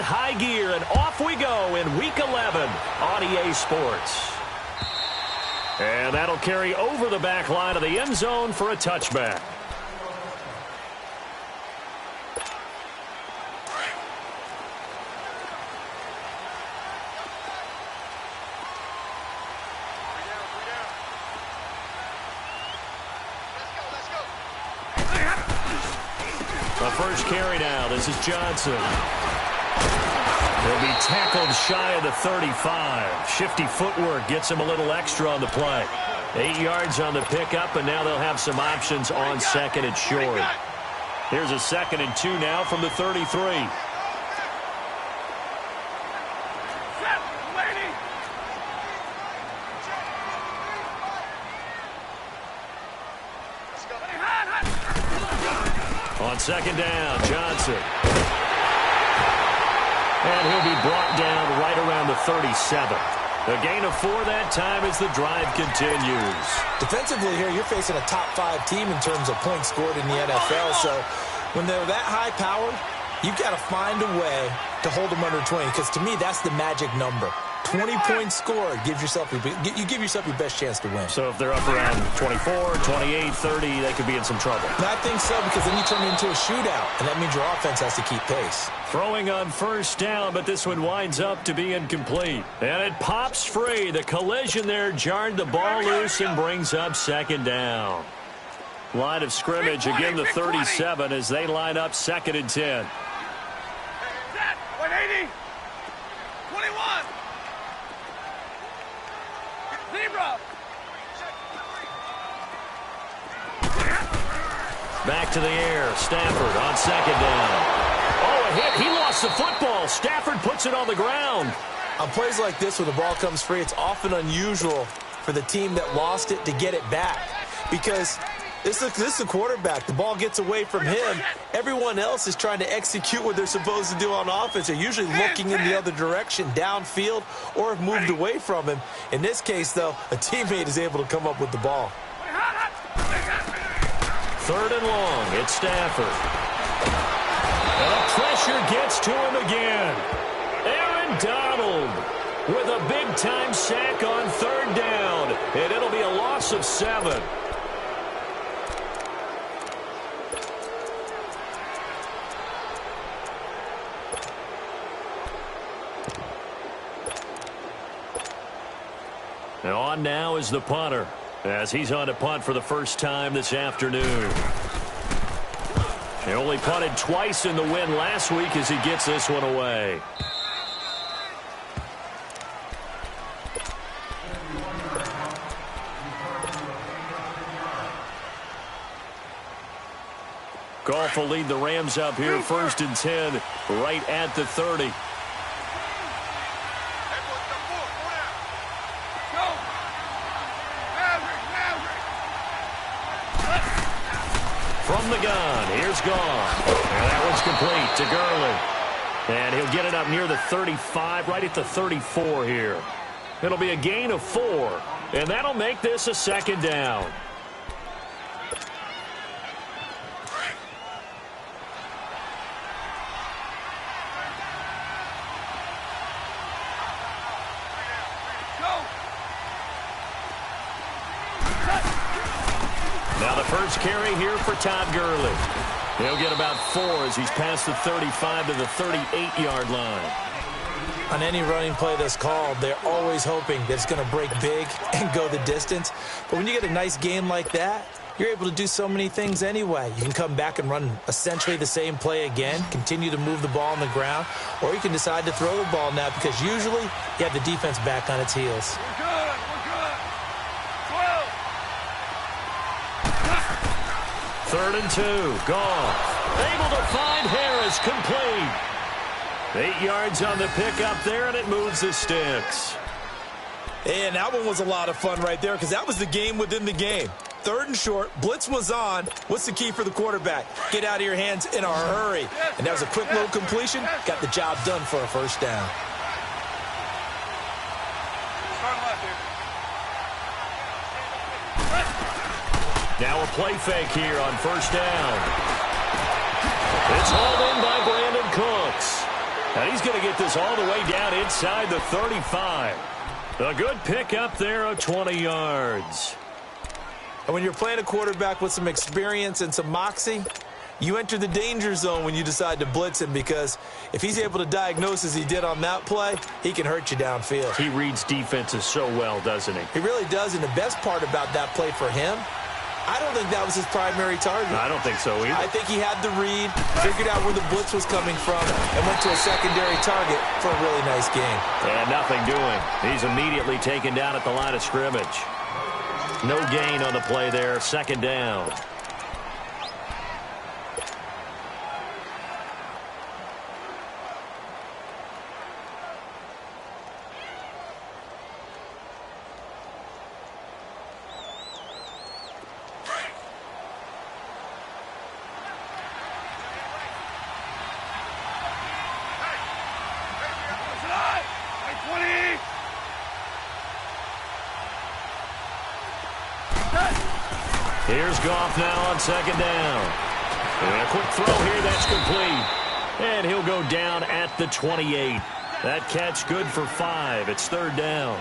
high gear, and off we go in Week 11 on EA Sports. And that'll carry over the back line of the end zone for a touchback. The first carry now. This is Johnson. He'll be tackled shy of the 35. Shifty footwork gets him a little extra on the play. 8 yards on the pickup, and now they'll have some options on second and short. Here's a 2nd and 2 now from the 33. On 2nd down, Johnson. And he'll be brought down right around the 37. A gain of 4 that time as the drive continues. Defensively here, you're facing a top 5 team in terms of points scored in the NFL. So when they're that high-powered, you've got to find a way to hold them under 20. Because to me, that's the magic number. 20 points scored, you give yourself your best chance to win. So if they're up around 24, 28, 30, they could be in some trouble. And I think so, because then you turn it into a shootout, and that means your offense has to keep pace. Throwing on 1st down, but this one winds up to be incomplete. And it pops free. The collision there jarred the ball loose and brings up 2nd down. Line of scrimmage, again the 37 as they line up 2nd and 10. 180. 21. Zebra. Back to the air. Stafford on 2nd down. Oh, a hit. He lost the football. Stafford puts it on the ground. On plays like this where the ball comes free, it's often unusual for the team that lost it to get it back. Because this is the quarterback. The ball gets away from him. Everyone else is trying to execute what they're supposed to do on offense. They're usually looking in the other direction, downfield, or have moved away from him. In this case, though, a teammate is able to come up with the ball. 3rd and long. It's Stafford. And the pressure gets to him again. Aaron Donald with a big-time sack on 3rd down. And it'll be a loss of 7. And on now is the punter, as he's on to punt for the first time this afternoon. He only punted twice in the win last week as he gets this one away. Goff will lead the Rams up here 1st and 10 right at the 30. From the gun, here's Goff. And that one's complete to Gurley. And he'll get it up near the 35, right at the 34 here. It'll be a gain of 4, and that'll make this a 2nd down. Now the first carry here for Todd Gurley. He'll get about 4 as he's past the 35 to the 38-yard line. On any running play that's called, they're always hoping that it's going to break big and go the distance. But when you get a nice game like that, you're able to do so many things anyway. You can come back and run essentially the same play again, continue to move the ball on the ground, or you can decide to throw the ball now because usually you have the defense back on its heels. We're good. 3rd and 2. Goff able to find Harris, complete. 8 yards on the pickup there, and it moves the sticks. And that one was a lot of fun right there because that was the game within the game. 3rd and short, blitz was on. What's the key for the quarterback? Get out of your hands in a hurry. And that was a quick little completion. Got the job done for a 1st down. Now a play fake here on 1st down. It's hauled in by Brandon Cooks. And he's going to get this all the way down inside the 35. A good pickup there of 20 yards. And when you're playing a quarterback with some experience and some moxie, you enter the danger zone when you decide to blitz him, because if he's able to diagnose as he did on that play, he can hurt you downfield. He reads defenses so well, doesn't he? He really does, and the best part about that play for him, I don't think that was his primary target. I don't think so either. I think he had the read, figured out where the blitz was coming from, and went to a secondary target for a really nice game. And nothing doing. He's immediately taken down at the line of scrimmage. No gain on the play there. Second down. Here's Goff now on second down. And a quick throw here, that's complete. And he'll go down at the 28. That catch good for 5. It's third down.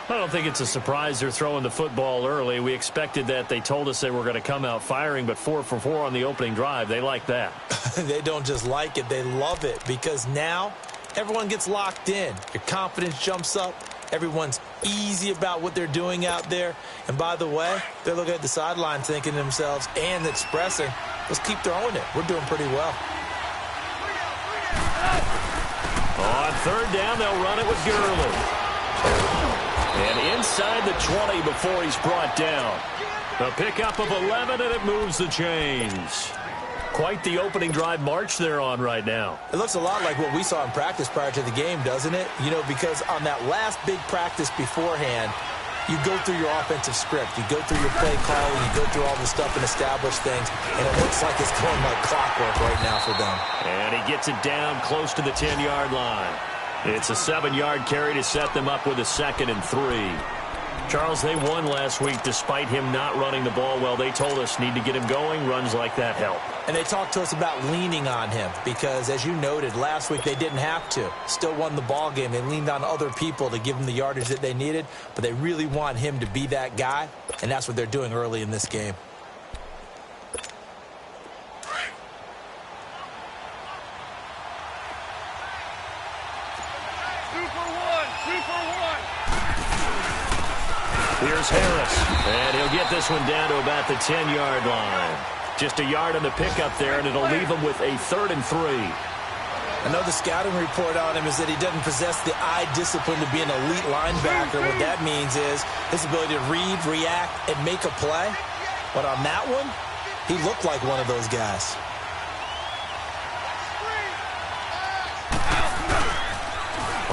I don't think it's a surprise they're throwing the football early. We expected that. They told us they were going to come out firing, but 4 for 4 on the opening drive. They like that. They don't just like it, they love it, because now everyone gets locked in. Your confidence jumps up. Everyone's easy about what they're doing out there. And by the way, they're looking at the sideline thinking to themselves and expressing, let's keep throwing it. We're doing pretty well. On third down, they'll run it with Gurley. And inside the 20 before he's brought down. A pickup of 11, and it moves the chains. Quite the opening drive march they're on right now. It looks a lot like what we saw in practice prior to the game, doesn't it? You know, because on that last big practice beforehand, you go through your offensive script. You go through your play calling. You go through all the stuff and establish things. And it looks like it's going like clockwork right now for them. And he gets it down close to the 10-yard line. It's a 7-yard carry to set them up with a 2nd and 3. Charles, they won last week despite him not running the ball well. They told us need to get him going. Runs like that help. And they talked to us about leaning on him because, as you noted, last week they didn't have to. Still won the ball game. They leaned on other people to give them the yardage that they needed, but they really want him to be that guy, and that's what they're doing early in this game. Here's Harris, and he'll get this one down to about the 10-yard line. Just a yard on the pickup there, and it'll leave him with a 3rd and 3. Another scouting report on him is that he doesn't possess the eye discipline to be an elite linebacker. What that means is his ability to read, react, and make a play. But on that one, he looked like one of those guys.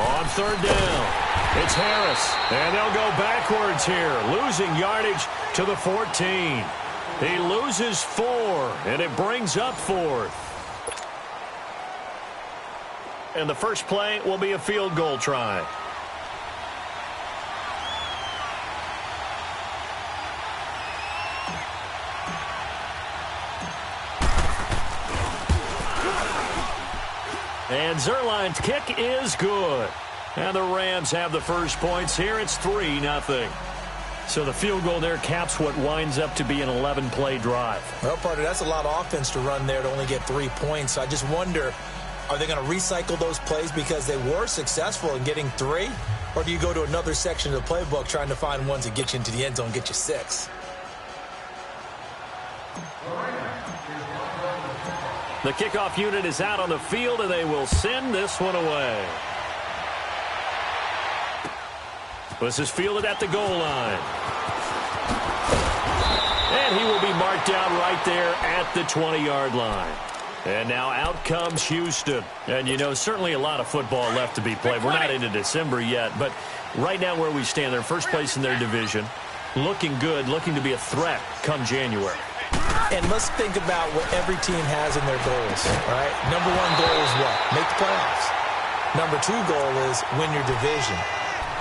On third down. It's Harris, and they'll go backwards here, losing yardage to the 14. He loses 4, and it brings up 4th. And the first play will be a field goal try. And Zerline's kick is good. And the Rams have the first points here. It's 3-0. So the field goal there caps what winds up to be an 11-play drive. Well, partner, that's a lot of offense to run there to only get 3 points. So I just wonder, are they going to recycle those plays because they were successful in getting 3? Or do you go to another section of the playbook trying to find ones that get you into the end zone and get you 6? The kickoff unit is out on the field, and they will send this one away. This is fielded at the goal line. And he will be marked down right there at the 20-yard line. And now out comes Houston. And, you know, certainly a lot of football left to be played. We're not into December yet, but right now where we stand, they're first place in their division. Looking good, looking to be a threat come January. And let's think about what every team has in their goals, all right? Number 1 goal is what? Make the playoffs. Number 2 goal is win your division.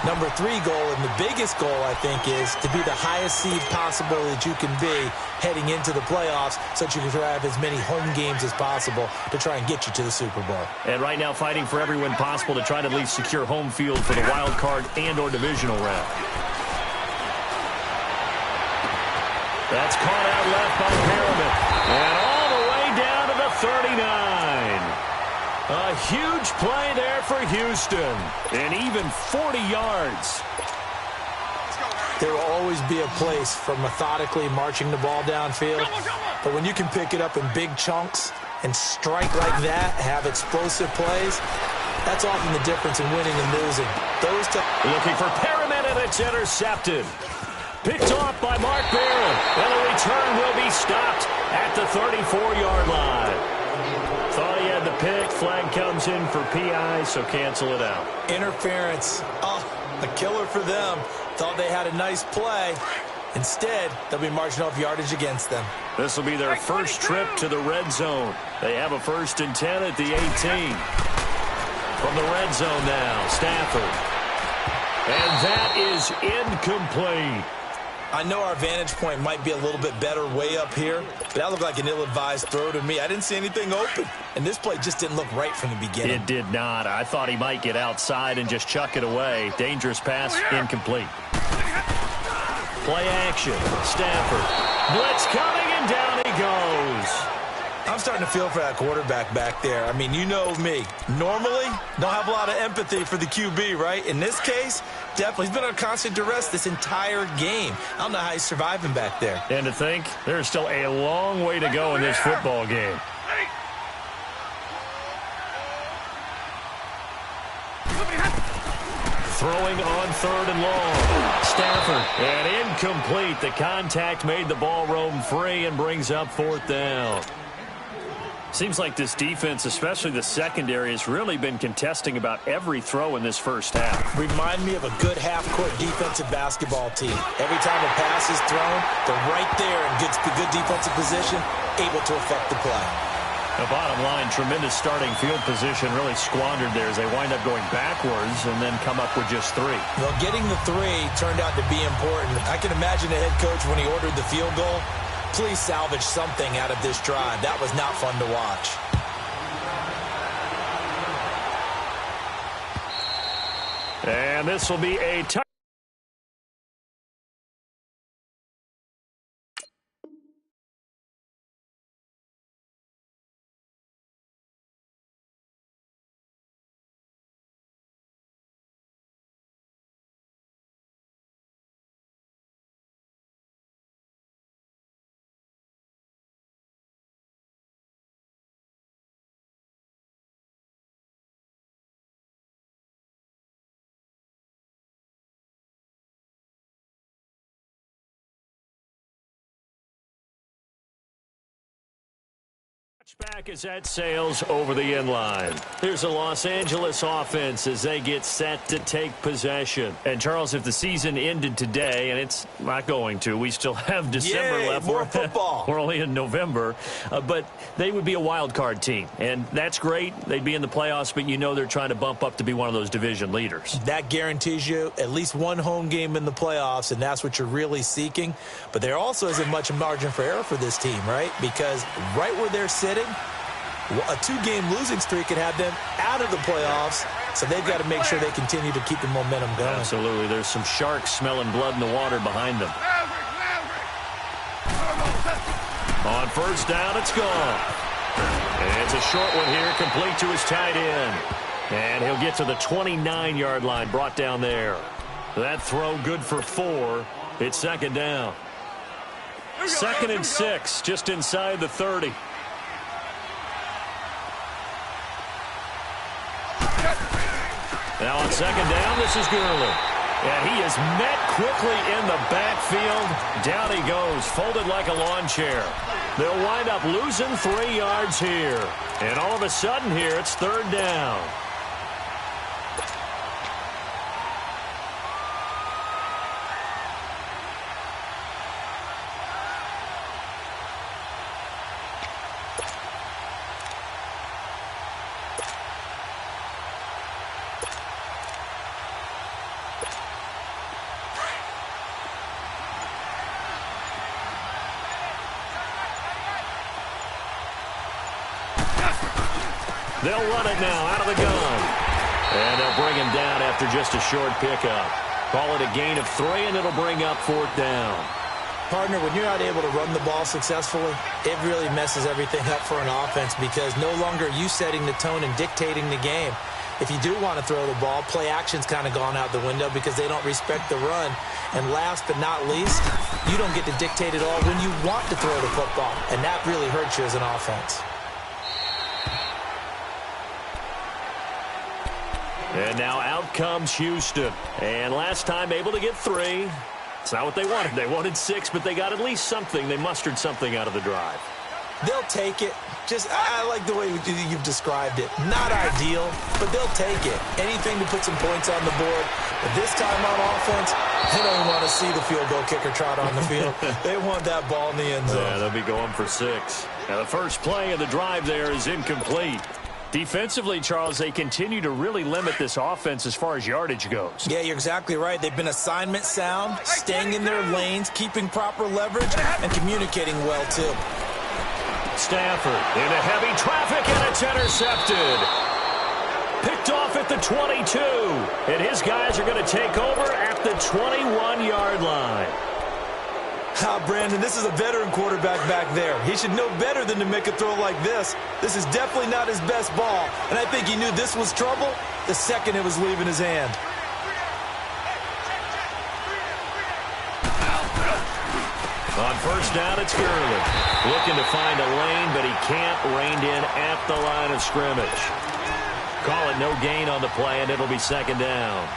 Number 3 goal, and the biggest goal, I think, is to be the highest seed possible that you can be heading into the playoffs so that you can have as many home games as possible to try and get you to the Super Bowl. And right now fighting for every win possible to try to at least secure home field for the wild card and or divisional round. That's caught out left by Perriman. And all the way down to the 39. A huge play there for Houston. And even 40 yards. There will always be a place for methodically marching the ball downfield. But when you can pick it up in big chunks and strike like that, have explosive plays, that's often the difference in winning and losing. Looking for Perriman, and it's intercepted. Picked off by Mark Barron. And the return will be stopped at the 34-yard line. Thought he had the pick. Flag comes in for PI, so cancel it out. Interference. Oh, a killer for them. Thought they had a nice play. Instead, they'll be marching off yardage against them. This will be their first trip to the red zone. They have a 1st and 10 at the 18. From the red zone now, Stafford. And that is incomplete. I know our vantage point might be a little bit better way up here, but that looked like an ill-advised throw to me. I didn't see anything open, and this play just didn't look right from the beginning. It did not. I thought he might get outside and just chuck it away. Dangerous pass, incomplete. Play action. Stafford. Blitz coming, and down he goes. I'm starting to feel for that quarterback back there. I mean, you know me. Normally, don't have a lot of empathy for the QB, right? In this case, definitely. He's been under constant duress this entire game. I don't know how he's surviving back there. And to think, there's still a long way to go in this football game. Throwing on 3rd and long. Stafford. And incomplete. The contact made the ball roam free and brings up 4th down. Seems like this defense, especially the secondary, has really been contesting about every throw in this first half. Remind me of a good half-court defensive basketball team. Every time a pass is thrown, they're right there in good defensive position, able to affect the play. The bottom line, tremendous starting field position really squandered there as they wind up going backwards and then come up with just 3. Well, getting the 3 turned out to be important. I can imagine the head coach when he ordered the field goal. Please salvage something out of this drive. That was not fun to watch. And this will be a touchdown. Back as that sails over the inline. Here's a Los Angeles offense as they get set to take possession. And, Charles, if the season ended today, and it's not going to, we still have December left. More football. We're only in November. But they would be a wild card team. And that's great. They'd be in the playoffs, but you know they're trying to bump up to be one of those division leaders. That guarantees you at least one home game in the playoffs, and that's what you're really seeking. But there also isn't much margin for error for this team, right? Because right where they're sitting, a 2-game losing streak could have them out of the playoffs, so they've got to make sure they continue to keep the momentum going. Absolutely. There's some sharks smelling blood in the water behind them. On 1st down, it's gone. And it's a short one here, complete to his tight end. And he'll get to the 29-yard line, brought down there. That throw good for 4. It's 2nd down. 2nd and 6, just inside the 30. Now on 2nd down, this is Gurley. And he is met quickly in the backfield. Down he goes, folded like a lawn chair. They'll wind up losing 3 yards here. And all of a sudden here, it's 3rd down. They'll run it now out of the gun. And they'll bring him down after just a short pickup. Call it a gain of 3, and it'll bring up 4th down. Partner, when you're not able to run the ball successfully, it really messes everything up for an offense because no longer are you setting the tone and dictating the game. If you do want to throw the ball, play action's kind of gone out the window because they don't respect the run. And last but not least, you don't get to dictate it all when you want to throw the football. And that really hurts you as an offense. And now out comes Houston. And last time able to get 3. It's not what they wanted. They wanted 6, but they got at least something. They mustered something out of the drive. They'll take it. I like the way you've described it. Not ideal, but they'll take it. Anything to put some points on the board. But this time on offense, they don't want to see the field goal kicker trot on the field. They want that ball in the end zone. Yeah, they'll be going for 6. Now the first play of the drive there is incomplete. Defensively, Charles, they continue to really limit this offense as far as yardage goes. Yeah, you're exactly right. They've been assignment sound, staying in their lanes, keeping proper leverage, and communicating well, too. Stafford into heavy traffic, and it's intercepted. Picked off at the 22. And his guys are going to take over at the 21-yard line. Brandon, this is a veteran quarterback back there. He should know better than to make a throw like this. This is definitely not his best ball, and I think he knew this was trouble the second it was leaving his hand. On first down, it's Gurley. Looking to find a lane, but he can't. Reined in at the line of scrimmage. Call it no gain on the play, and it'll be 2nd down.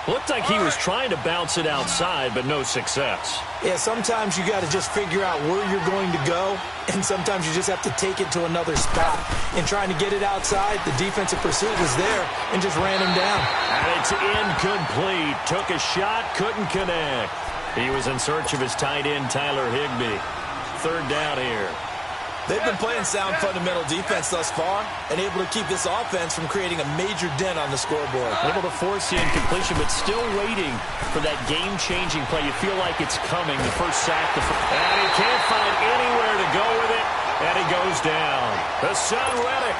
Looked like he was trying to bounce it outside, but no success. Yeah, sometimes you got to just figure out where you're going to go, and sometimes you just have to take it to another spot. In trying to get it outside, the defensive pursuit was there and just ran him down. And it's incomplete. Took a shot, couldn't connect. He was in search of his tight end, Tyler Higbee. 3rd down here. They've been playing sound fundamental defense thus far and able to keep this offense from creating a major dent on the scoreboard. Able to force the incompletion, but still waiting for that game-changing play. You feel like it's coming, the first sack. And he can't find anywhere to go with it, and he goes down. Hassan Reddick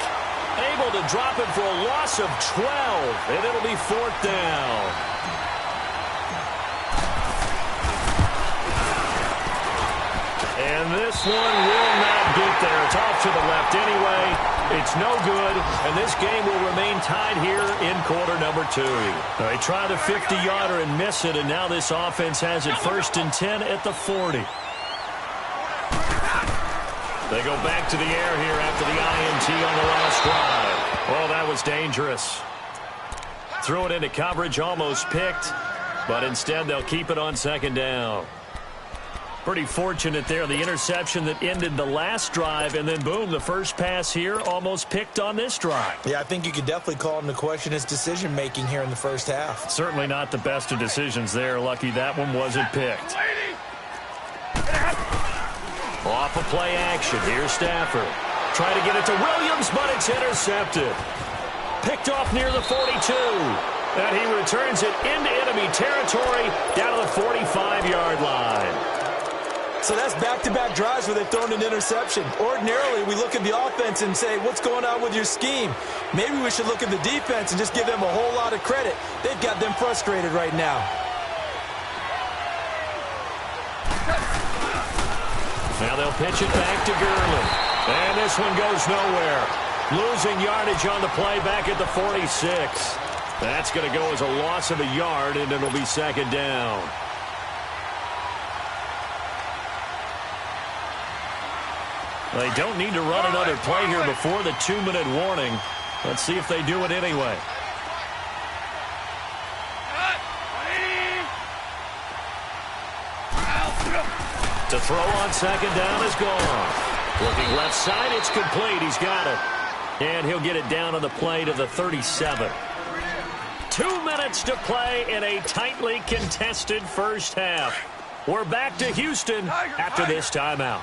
able to drop it for a loss of 12, and it'll be 4th down. And this one will not get there. It's off to the left anyway. It's no good, and this game will remain tied here in quarter number 2. They try the 50-yarder and miss it, and now this offense has it 1st and 10 at the 40. They go back to the air here after the INT on the last drive. Well, that was dangerous. Threw it into coverage, almost picked, but instead they'll keep it on 2nd down. Pretty fortunate there, the interception that ended the last drive, and then boom, the first pass here almost picked on this drive. Yeah, I think you could definitely call into question his decision-making here in the first half. Certainly not the best of decisions there. Lucky that one wasn't picked. Off of play action, here's Stafford. Try to get it to Williams, but it's intercepted. Picked off near the 42. And he returns it into enemy territory down to the 45-yard line. So that's back-to-back drives where they've thrown an interception. Ordinarily, we look at the offense and say, what's going on with your scheme? Maybe we should look at the defense and just give them a whole lot of credit. They've got them frustrated right now. Now they'll pitch it back to Gurley. And this one goes nowhere. Losing yardage on the play back at the 46. That's going to go as a loss of a yard, and it'll be 2nd down. They don't need to run another play here before the 2-minute warning. Let's see if they do it anyway. To throw on 2nd down is gone. Looking left side, it's complete. He's got it. And he'll get it down on the play to the 37. 2 minutes to play in a tightly contested first half. We're back to Houston after this timeout.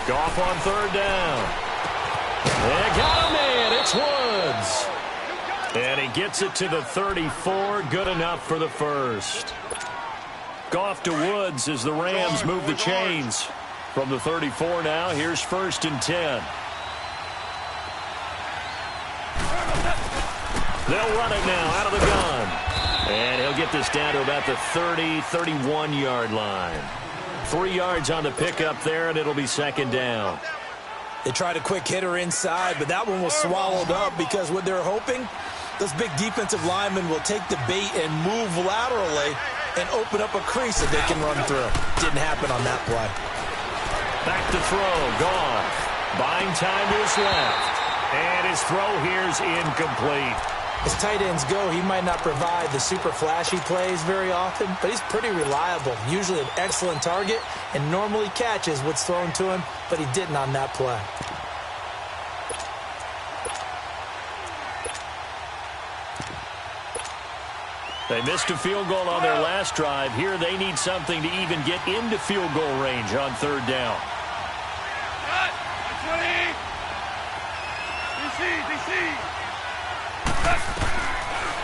Goff on 3rd down. They got him in. It's Woods. And he gets it to the 34. Good enough for the first. Goff to Woods as the Rams move the chains. From the 34 now, here's 1st and 10. They'll run it now out of the gun. And he'll get this down to about the 30, 31-yard line. 3 yards on the pickup there, and it'll be 2nd down. They tried a quick hitter inside, but that one was swallowed up because what they're hoping, those big defensive linemen will take the bait and move laterally and open up a crease that they can run through. Didn't happen on that play. Back to throw. Goff. Buying time to his left. And his throw here's incomplete. As tight ends go, he might not provide the super flashy plays very often, but he's pretty reliable. Usually an excellent target and normally catches what's thrown to him, but he didn't on that play. They missed a field goal on their last drive. Here they need something to even get into field goal range on 3rd down.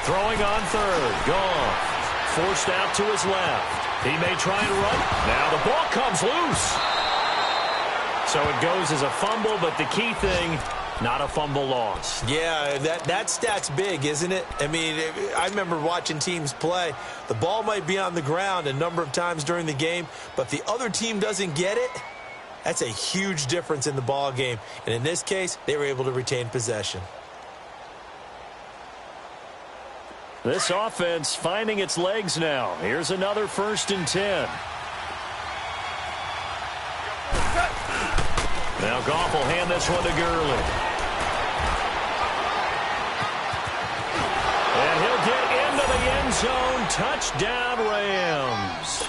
Throwing on 3rd. Goff. Forced out to his left. He may try and run. Now the ball comes loose. So it goes as a fumble, but the key thing, not a fumble loss. Yeah, that stat's big, isn't it? I mean, I remember watching teams play. The ball might be on the ground a number of times during the game, but if the other team doesn't get it, that's a huge difference in the ball game. And in this case, they were able to retain possession. This offense finding its legs now. Here's another 1st and 10. Now Goff will hand this one to Gurley. And he'll get into the end zone. Touchdown, Rams.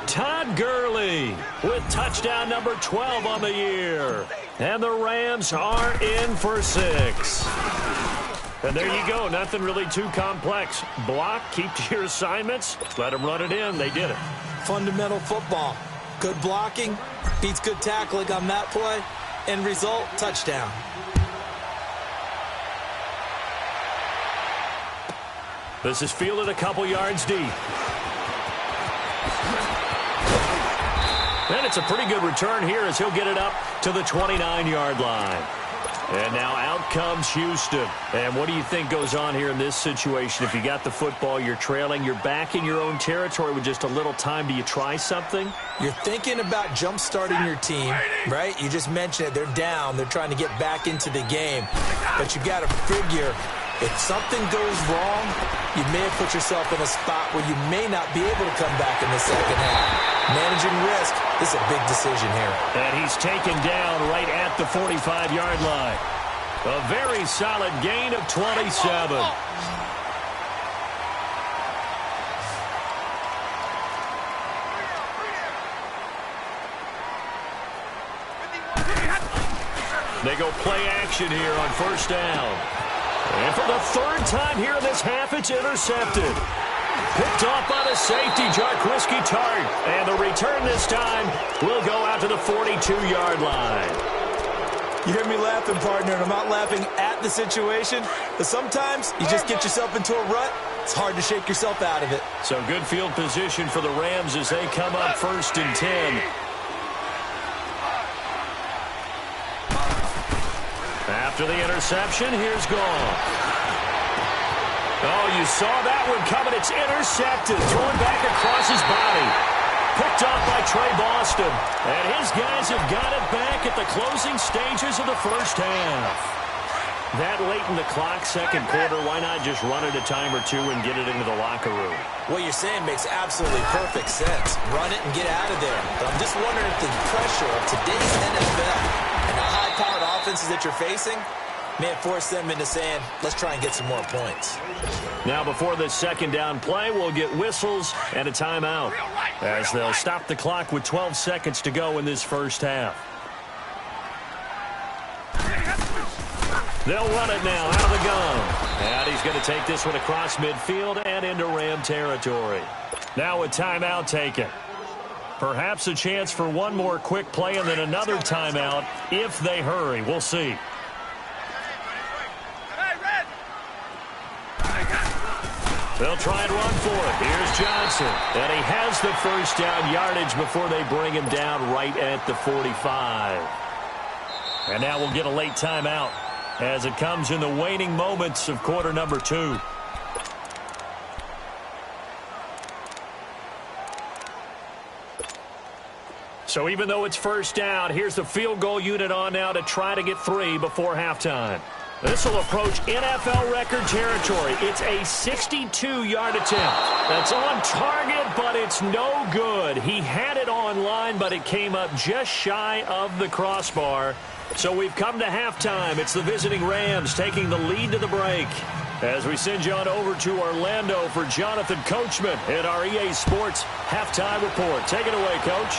Todd Gurley with touchdown number 12 on the year. And the Rams are in for 6. And there you go. Nothing really too complex. Block, keep to your assignments, let them run it in. They did it. Fundamental football. Good blocking beats good tackling on that play. End result, touchdown. This is fielded a couple yards deep. And it's a pretty good return here as he'll get it up to the 29-yard line. And now out comes Houston. And what do you think goes on here in this situation? If you got the football, you're trailing, you're back in your own territory with just a little time. Do you try something? You're thinking about jump-starting your team, right? You just mentioned it. They're down. They're trying to get back into the game. But you got to figure, if something goes wrong, you may have put yourself in a spot where you may not be able to come back in the second half. Managing risk is a big decision here. And he's taken down right at the 45-yard line. A very solid gain of 27. They go play action here on 1st down. And for the 3rd time here in this half, it's intercepted. Picked off by the safety, Jarquiski Tart. And the return this time will go out to the 42-yard line. You hear me laughing, partner, and I'm not laughing at the situation, but sometimes you just get yourself into a rut. It's hard to shake yourself out of it. So good field position for the Rams as they come up 1st and 10. After the interception, here's Goff. Oh, you saw that one coming. It's intercepted. Thrown back across his body. Picked off by Trey Boston. And his guys have got it back at the closing stages of the 1st half. That late in the clock, 2nd quarter, why not just run it a time or two and get it into the locker room? What you're saying makes absolutely perfect sense. Run it and get out of there. But I'm just wondering if the pressure of today's NFL and the high-powered offenses that you're facing may have forced them into saying, let's try and get some more points. Now before this 2nd down play, we'll get whistles and a timeout as they'll stop the clock with 12 seconds to go in this 1st half. They'll run it now out of the gun. And he's going to take this one across midfield and into Ram territory. Now a timeout taken. Perhaps a chance for one more quick play and then another timeout if they hurry. We'll see. They'll try and run for it. Here's Johnson. And he has the first down yardage before they bring him down right at the 45. And now we'll get a late timeout as it comes in the waning moments of quarter number 2. So even though it's first down, here's the field goal unit on now to try to get 3 before halftime. This will approach NFL record territory. It's a 62-yard attempt. That's on target, but it's no good. He had it on line, but it came up just shy of the crossbar. So we've come to halftime. It's the visiting Rams taking the lead to the break. As we send you on over to Orlando for Jonathan Coachman at our EA Sports Halftime Report. Take it away, Coach.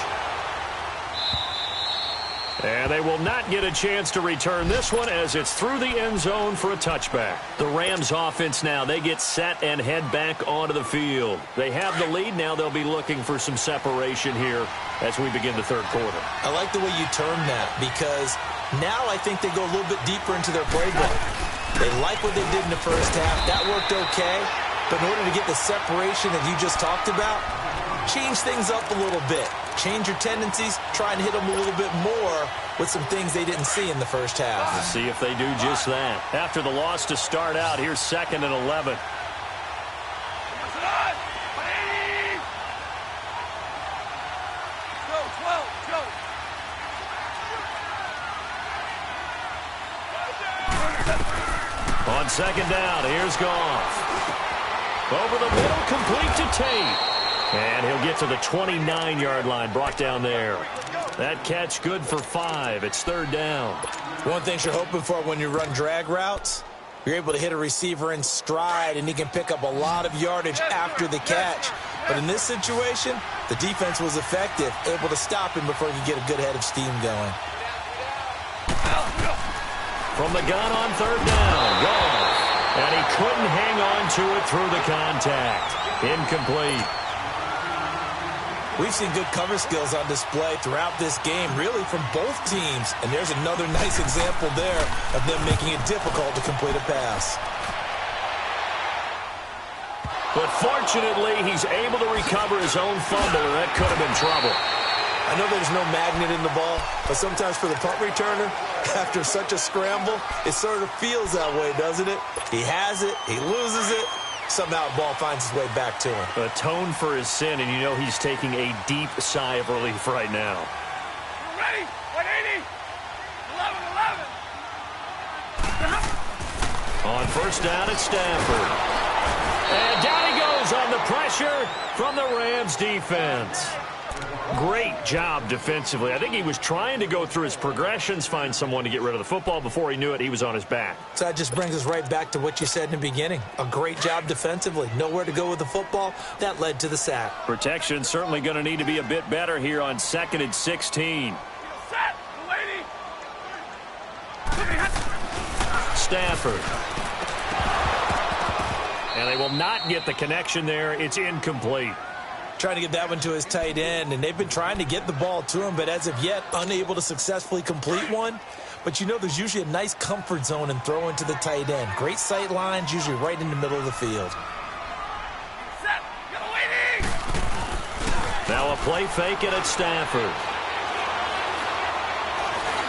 And they will not get a chance to return this one as it's through the end zone for a touchback. The Rams offense now, they get set and head back onto the field. They have the lead. Now they'll be looking for some separation here as we begin the third quarter. I like the way you term that because now I think they go a little bit deeper into their playbook. They like what they did in the first half. That worked okay. But in order to get the separation that you just talked about, change things up a little bit. Change your tendencies, try and hit them a little bit more with some things they didn't see in the first half. Let's see if they do just that. After the loss to start out, here's 2nd and 11. On 2nd down, here's Goff. Over the middle, complete to Tate. And he'll get to the 29-yard line, brought down there. That catch good for 5. It's 3rd down. One thing you're hoping for when you run drag routes, you're able to hit a receiver in stride, and he can pick up a lot of yardage after the catch. But in this situation, the defense was effective, able to stop him before he could get a good head of steam going. From the gun on 3rd down, Goff. And he couldn't hang on to it through the contact. Incomplete. We've seen good cover skills on display throughout this game, really from both teams. And there's another nice example there of them making it difficult to complete a pass. But fortunately, he's able to recover his own fumble, and that could have been trouble. I know there's no magnet in the ball, but sometimes for the punt returner, after such a scramble, it sort of feels that way, doesn't it? He has it, he loses it. Somehow the ball finds its way back to him. Atone for his sin, and you know he's taking a deep sigh of relief right now. We're ready. 180. 11. On 1st down at Stafford. And down he goes on the pressure from the Rams defense. Great job defensively. I think he was trying to go through his progressions, find someone to get rid of the football. Before he knew it, he was on his back. So that just brings us right back to what you said in the beginning. A great job defensively. Nowhere to go with the football. That led to the sack. Protection certainly going to need to be a bit better here on 2nd and 16. Set. Lady. Stafford. And they will not get the connection there. It's incomplete. Trying to get that one to his tight end, and they've been trying to get the ball to him, but as of yet, unable to successfully complete one. But you know there's usually a nice comfort zone in throwing to the tight end. Great sight lines, usually right in the middle of the field. Set. Get waiting. Now a play fake it at Stafford.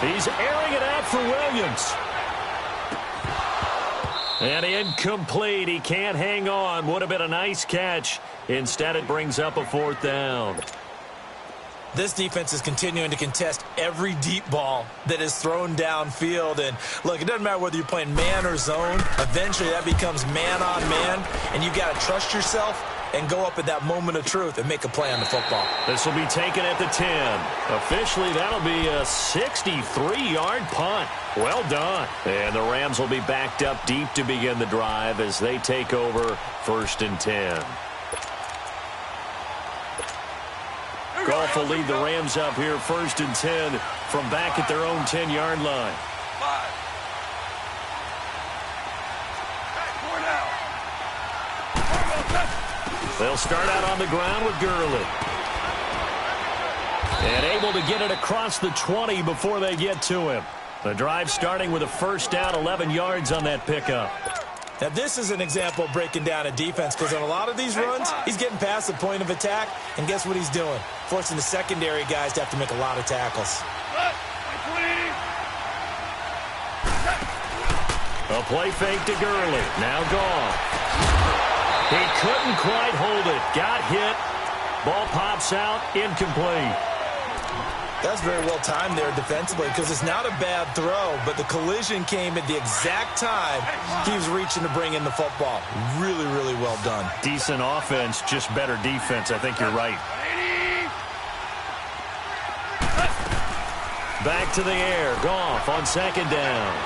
He's airing it out for Williams. And incomplete. He can't hang on. Would have been a nice catch. Instead, it brings up a 4th down. This defense is continuing to contest every deep ball that is thrown downfield. And, look, it doesn't matter whether you're playing man or zone. Eventually, that becomes man on man. And you got to trust yourself and go up at that moment of truth and make a play on the football. This will be taken at the 10. Officially, that'll be a 63-yard punt. Well done. And the Rams will be backed up deep to begin the drive as they take over 1st and 10. Goff will lead the Rams up here 1st and 10 from back at their own 10-yard line. 5. They'll start out on the ground with Gurley. And able to get it across the 20 before they get to him. The drive starting with a 1st down, 11 yards on that pickup. Now, this is an example of breaking down a defense because on a lot of these runs, he's getting past the point of attack, and guess what he's doing? Forcing the secondary guys to have to make a lot of tackles. A play fake to Gurley. Now gone. He couldn't quite hold it. Got hit. Ball pops out. Incomplete. That's very well timed there defensively because it's not a bad throw, but the collision came at the exact time he was reaching to bring in the football. Really, really well done. Decent offense, just better defense. I think you're right. Back to the air. Goff on second down.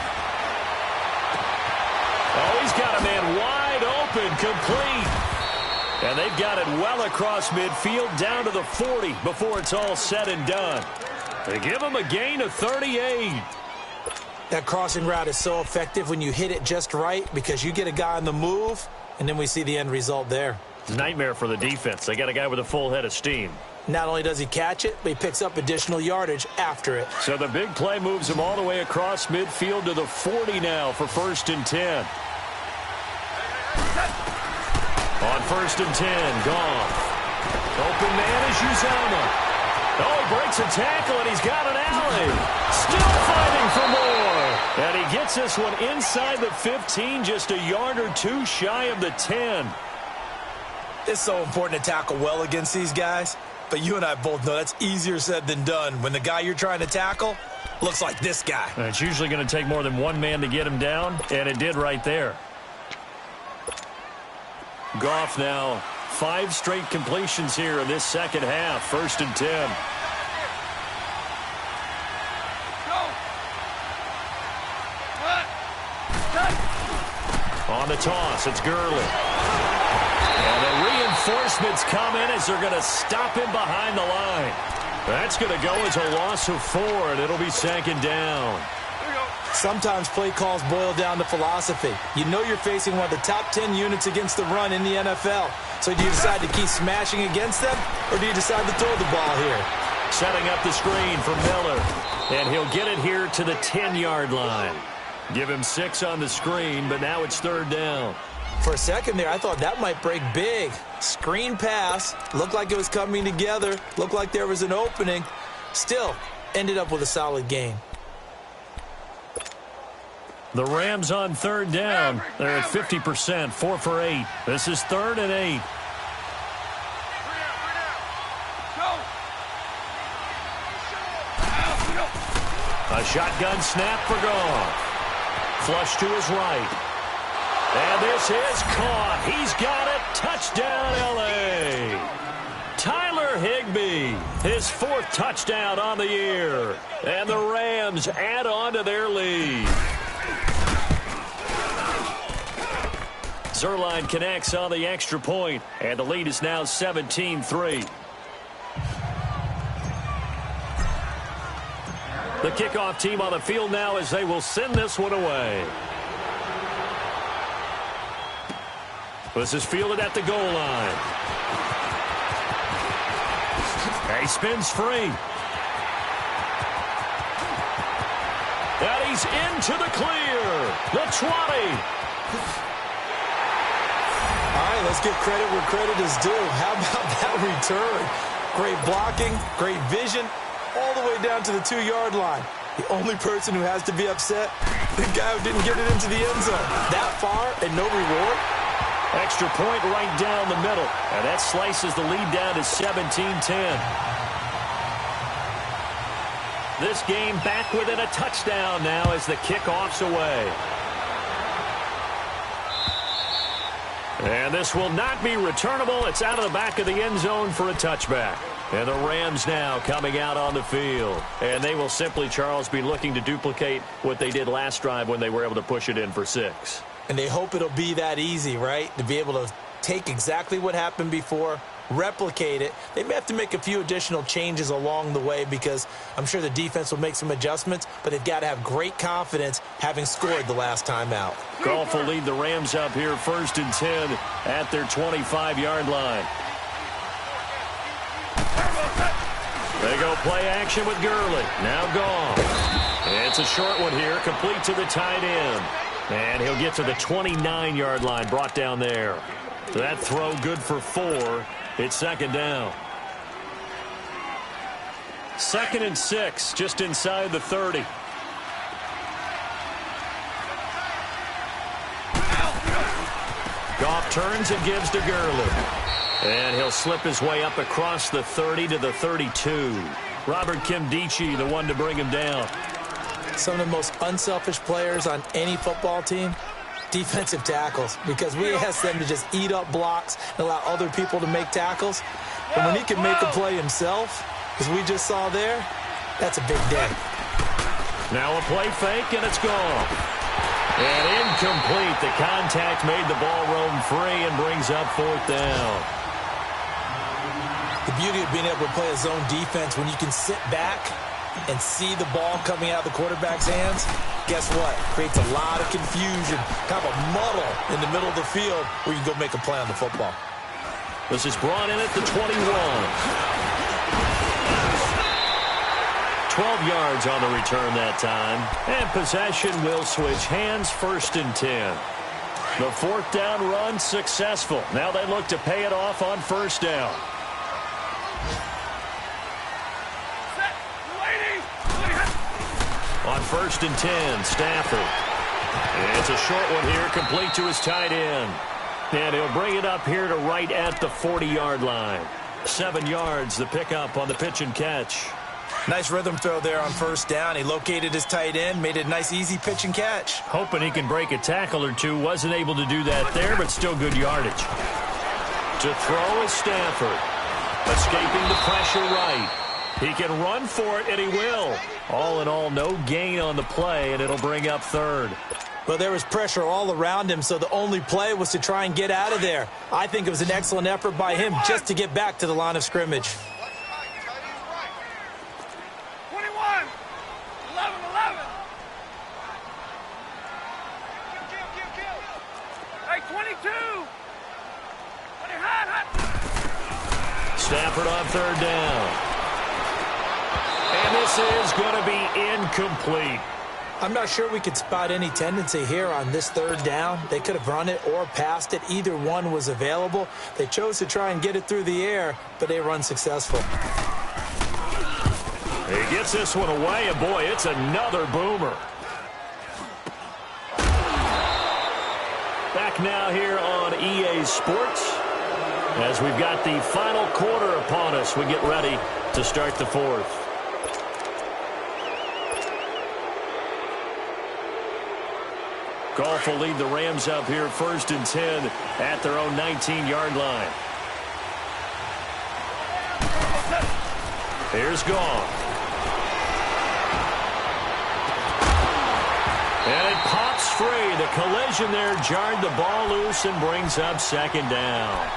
Oh, he's got a man wide open, complete. And they've got it well across midfield down to the 40 before it's all said and done. They give him a gain of 38. That crossing route is so effective when you hit it just right because you get a guy on the move, and then we see the end result there. Nightmare for the defense. They got a guy with a full head of steam. Not only does he catch it, but he picks up additional yardage after it. So the big play moves him all the way across midfield to the 40 now for 1st and 10. On 1st and 10, Goff. Open man is Uzomah. Oh, he breaks a tackle, and he's got an alley. Still fighting for more. And he gets this one inside the 15, just a yard or two shy of the 10. It's so important to tackle well against these guys, but you and I both know that's easier said than done when the guy you're trying to tackle looks like this guy. And it's usually going to take more than one man to get him down, and it did right there. Goff now 5 straight completions here in this second half. 1st and 10. On the toss, it's Gurley. And the reinforcements come in as they're going to stop him behind the line. That's going to go as a loss of 4, and it'll be 2nd down. Sometimes play calls boil down to philosophy. You know you're facing one of the top 10 units against the run in the NFL. So do you decide to keep smashing against them, or do you decide to throw the ball here? Setting up the screen for Miller. And he'll get it here to the 10-yard line. Give him 6 on the screen, but now it's 3rd down. For a second there, I thought that might break big. Screen pass. Looked like it was coming together. Looked like there was an opening. Still, ended up with a solid gain. The Rams on 3rd down. They're at 50%, 4 for 8. This is 3rd and 8. A shotgun snap for Goff. Flush to his right. And this is caught. He's got it. Touchdown, L.A. Tyler Higbee, his 4th touchdown on the year. And the Rams add on to their lead. Zerline connects on the extra point, and the lead is now 17-3. The kickoff team on the field now as they will send this one away. This is fielded at the goal line. He spins free. And he's into the clear. The 20. All right, let's give credit where credit is due. How about that return? Great blocking, great vision, all the way down to the 2-yard line. The only person who has to be upset, the guy who didn't get it into the end zone. That far and no reward? Extra point right down the middle. And that slices the lead down to 17-10. This game back within a touchdown now as the kickoff's away. And this will not be returnable. It's out of the back of the end zone for a touchback. And the Rams now coming out on the field. And they will simply, Charles, be looking to duplicate what they did last drive when they were able to push it in for 6. And they hope it'll be that easy, right? To be able to take exactly what happened before, replicate it. They may have to make a few additional changes along the way because I'm sure the defense will make some adjustments, but they've got to have great confidence having scored the last time out. Goff will lead the Rams up here 1st and 10 at their 25-yard line. They go play action with Gurley. Now Goff. It's a short one here, complete to the tight end. And he'll get to the 29-yard line, brought down there. That throw good for 4. It's second down. 2nd and 6, just inside the 30. Goff turns and gives to Gurley. And he'll slip his way up across the 30 to the 32. Robert Kimdichie, the one to bring him down. Some of the most unselfish players on any football team, defensive tackles, because we ask them to just eat up blocks and allow other people to make tackles. And when he can make a play himself, as we just saw there, that's a big day. Now a play fake, and it's gone. And incomplete. The contact made the ball roam free and brings up 4th down. The beauty of being able to play a zone defense when you can sit back and see the ball coming out of the quarterback's hands, guess what? Creates a lot of confusion, kind of a muddle in the middle of the field where you can go make a play on the football. This is brought in at the 21. 12 yards on the return that time. And possession will switch hands, 1st and 10. The 4th down run successful. Now they look to pay it off on 1st down. On 1st and 10, Stafford. And it's a short one here, complete to his tight end. And he'll bring it up here to right at the 40-yard line. 7 yards, the pickup on the pitch and catch. Nice rhythm throw there on 1st down. He located his tight end, made it a nice, easy pitch and catch. Hoping he can break a tackle or two. Wasn't able to do that there, but still good yardage. To throw is Stafford. Escaping the pressure right. He can run for it, and he will. All in all, no gain on the play, and it'll bring up 3rd. Well, there was pressure all around him, so the only play was to try and get out of there. I think it was an excellent effort by him just to get back to the line of scrimmage. 21, 11. Hey, 22. Hot. Stafford on 3rd down. And this is going to be incomplete. I'm not sure we could spot any tendency here on this 3rd down. They could have run it or passed it. Either one was available. They chose to try and get it through the air, but they were unsuccessful. He gets this one away, and boy, it's another boomer. Back now here on EA Sports. As we've got the final quarter upon us, we get ready to start the 4th. Goff will lead the Rams up here 1st and 10 at their own 19-yard line. Here's Goff. And it pops free. The collision there jarred the ball loose and brings up 2nd down.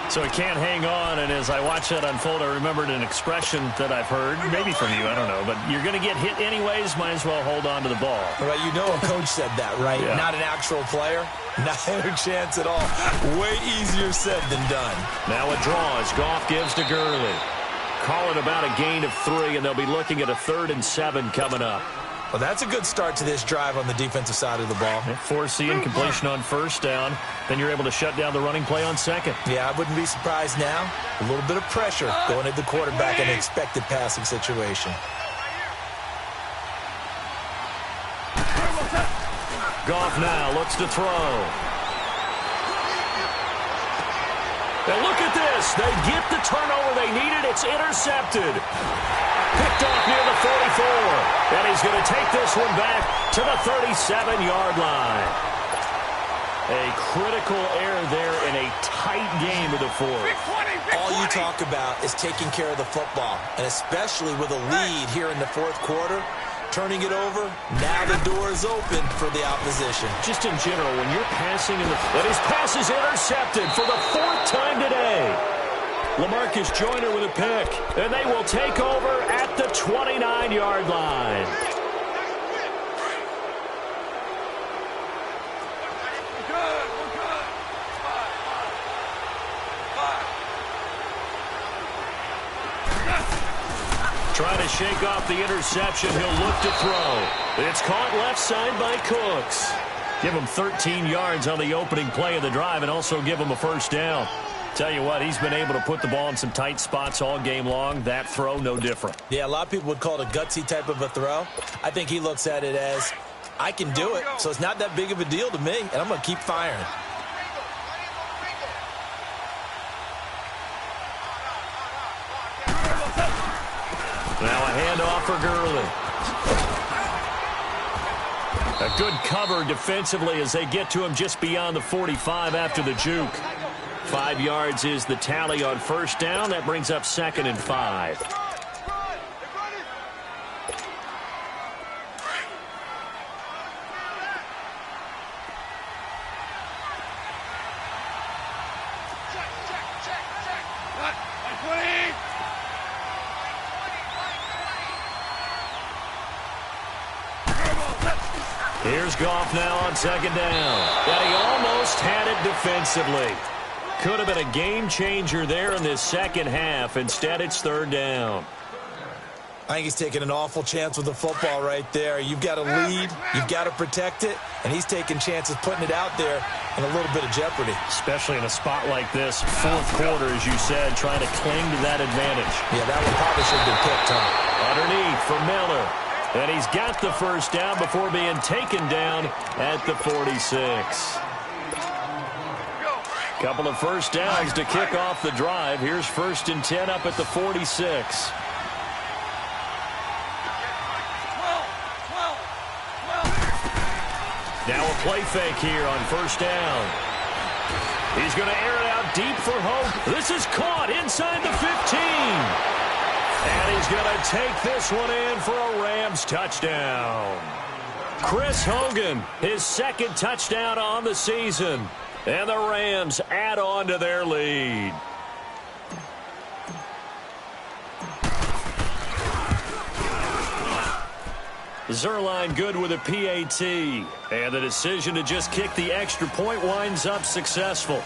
So he can't hang on, and as I watch that unfold, I remembered an expression that I've heard, maybe from you, I don't know, but you're going to get hit anyways, might as well hold on to the ball. Right, you know a coach said that, right? Yeah. Not an actual player. Not a chance at all. Way easier said than done. Now a draw as Goff gives to Gurley. Call it about a gain of 3, and they'll be looking at a 3rd and 7 coming up. Well, that's a good start to this drive on the defensive side of the ball. Force the incompletion on 1st down. Then you're able to shut down the running play on 2nd. Yeah, I wouldn't be surprised now. A little bit of pressure going at the quarterback in an expected passing situation. Goff now looks to throw. And look at this. They get the turnover they needed. It's intercepted. Picked off near the 44. And he's going to take this one back to the 37-yard line. A critical error there in a tight game of the 4th. All you talk about is taking care of the football, and especially with a lead here in the 4th quarter, turning it over, now the door is open for the opposition. Just in general, when you're passing in the... And his pass is intercepted for the 4th time today. LaMarcus Joyner with a pick, and they will take over at the 29-yard line. Trying to shake off the interception. He'll look to throw. It's caught left side by Cooks. Give him 13 yards on the opening play of the drive and also give him a first down. Tell you what, he's been able to put the ball in some tight spots all game long. That throw, no different. Yeah, a lot of people would call it a gutsy type of a throw. I think he looks at it as, I can do it, so it's not that big of a deal to me, and I'm going to keep firing. Now a handoff for Gurley. A good cover defensively as they get to him just beyond the 45 after the juke. 5 yards is the tally on first down. That brings up 2nd and 5. Here's Goff now on 2nd down. And he almost had it defensively. Could have been a game changer there in this second half. Instead, it's 3rd down. I think he's taking an awful chance with the football right there. You've got to lead, you've got to protect it, and he's taking chances putting it out there in a little bit of jeopardy. Especially in a spot like this, 4th quarter, as you said, trying to cling to that advantage. Yeah, that one probably should have been picked, huh? Underneath for Miller. And he's got the first down before being taken down at the 46. Couple of first downs to kick off the drive. Here's 1st and 10 up at the 46. Now a play fake here on 1st down. He's going to air it out deep for Hope. This is caught inside the 15. And he's going to take this one in for a Rams touchdown. Chris Hogan, his 2nd touchdown on the season. And the Rams add on to their lead. Zerline good with a PAT. And the decision to just kick the extra point winds up successful.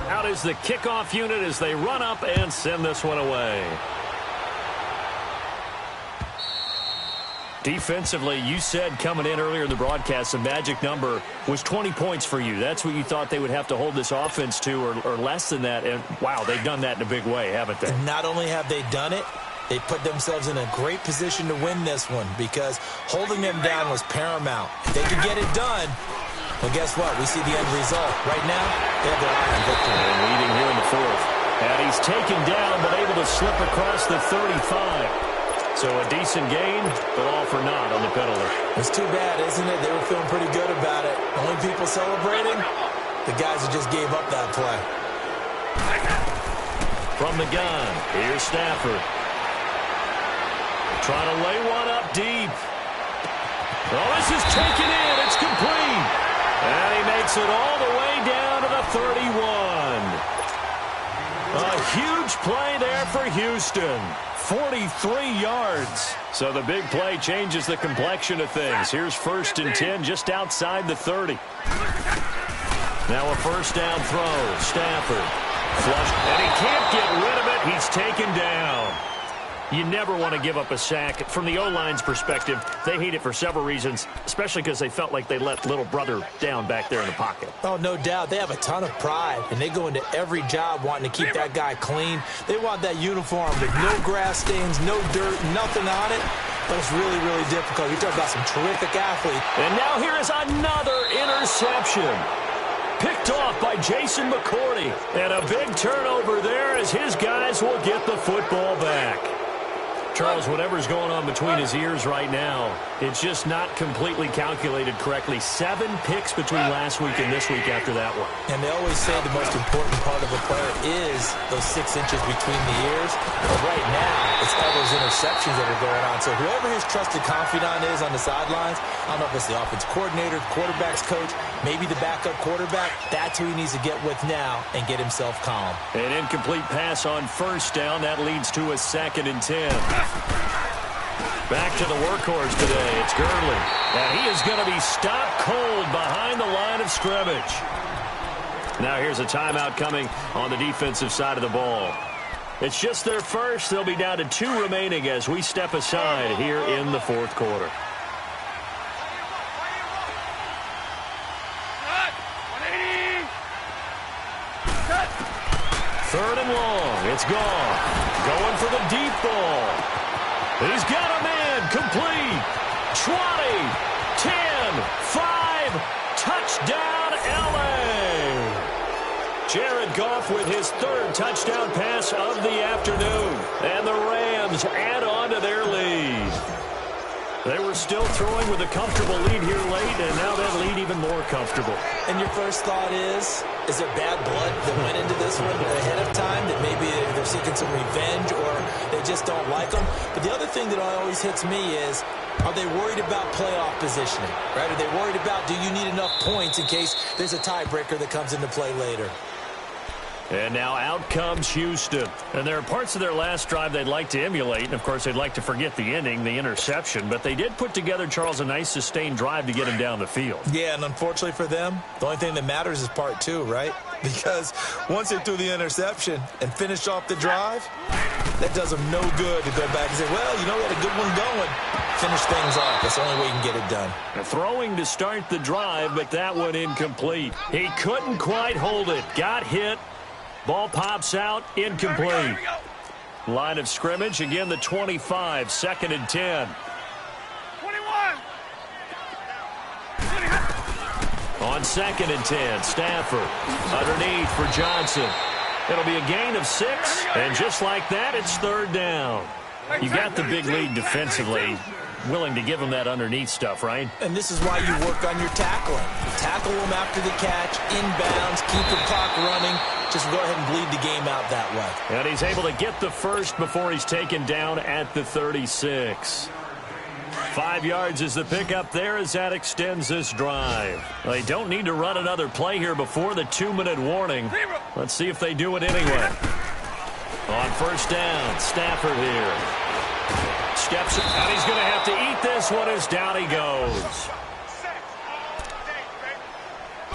Out is the kickoff unit as they run up and send this one away. Defensively, you said coming in earlier in the broadcast, the magic number was 20 points for you. That's what you thought they would have to hold this offense to, or less than that. And, wow, they've done that in a big way, haven't they? And not only have they done it, they put themselves in a great position to win this one because holding them down was paramount. If they could get it done, well, guess what? We see the end result. Right now, they have their eye on victory. And leading here in the 4th. And he's taken down, but able to slip across the 35. So a decent gain, but all for naught on the penalty. It's too bad, isn't it? They were feeling pretty good about it. Only people celebrating, the guys who just gave up that play. From the gun, here's Stafford. Trying to lay one up deep. Oh, this is taken in. It's complete. And he makes it all the way down to the 31. A huge play there for Houston. 43 yards. So the big play changes the complexion of things. Here's 1st and 10 just outside the 30. Now a first down throw. Stafford. Flush. And he can't get rid of it. He's taken down. You never want to give up a sack. From the O-line's perspective, they hate it for several reasons, especially because they felt like they let little brother down back there in the pocket. Oh, no doubt. They have a ton of pride, and they go into every job wanting to keep that guy clean. They want that uniform with no grass stains, no dirt, nothing on it. But it's really, really difficult. You're talking about some terrific athletes. And now here is another interception. Picked off by Jason McCourty. And a big turnover there as his guys will get the football back. Charles, whatever's going on between his ears right now, it's just not completely calculated correctly. 7 picks between last week and this week after that one. And they always say the most important part of a player is those 6 inches between the ears. But right now, it's all those interceptions that are going on. So whoever his trusted confidant is on the sidelines, I don't know if it's the offense coordinator, quarterback's coach, maybe the backup quarterback, that's who he needs to get with now and get himself calm. An incomplete pass on first down. That leads to a 2nd and 10. Back to the workhorse today. It's Gurley. And he is going to be stopped cold behind the line of scrimmage. Now here's a timeout coming on the defensive side of the ball. It's just their first. They'll be down to 2 remaining as we step aside here in the fourth quarter. Third and long. It's gone. Going for the deep ball. He's got a man. Complete. 20, 10, 5. Touchdown, L.A. Jared Goff with his 3rd touchdown pass of the afternoon. And the Rams add on to their lead. They were still throwing with a comfortable lead here late, and now that lead even more comfortable. And your first thought is there bad blood that went into this one ahead of time, that maybe they're seeking some revenge or they just don't like them? But the other thing that always hits me is, are they worried about playoff positioning, right? Are they worried about, do you need enough points in case there's a tiebreaker that comes into play later? And now out comes Houston. And there are parts of their last drive they'd like to emulate. And, of course, they'd like to forget the ending, the interception. But they did put together, Charles, a nice sustained drive to get him down the field. Yeah, and unfortunately for them, the only thing that matters is part 2, right? Because once they threw the interception and finished off the drive, that does them no good to go back and say, well, you know, we had a good one going. Finish things off. That's the only way you can get it done. Throwing to start the drive, but that one incomplete. He couldn't quite hold it. Got hit. Ball pops out, incomplete. Line of scrimmage, again the 25, 2nd and 10. 21. On 2nd and 10, Stafford underneath for Johnson. It'll be a gain of 6, and just like that, it's 3rd down. You got the big lead defensively. Willing to give them that underneath stuff, right? And this is why you work on your tackling. Tackle them after the catch, inbounds, keep the clock running. Just go ahead and bleed the game out that way. And he's able to get the first before he's taken down at the 36. 5 yards is the pickup there as that extends this drive. They don't need to run another play here before the 2-minute warning. Let's see if they do it anyway. On 1st down, Stafford here. Steps, and he's going to have to eat this one as down he goes.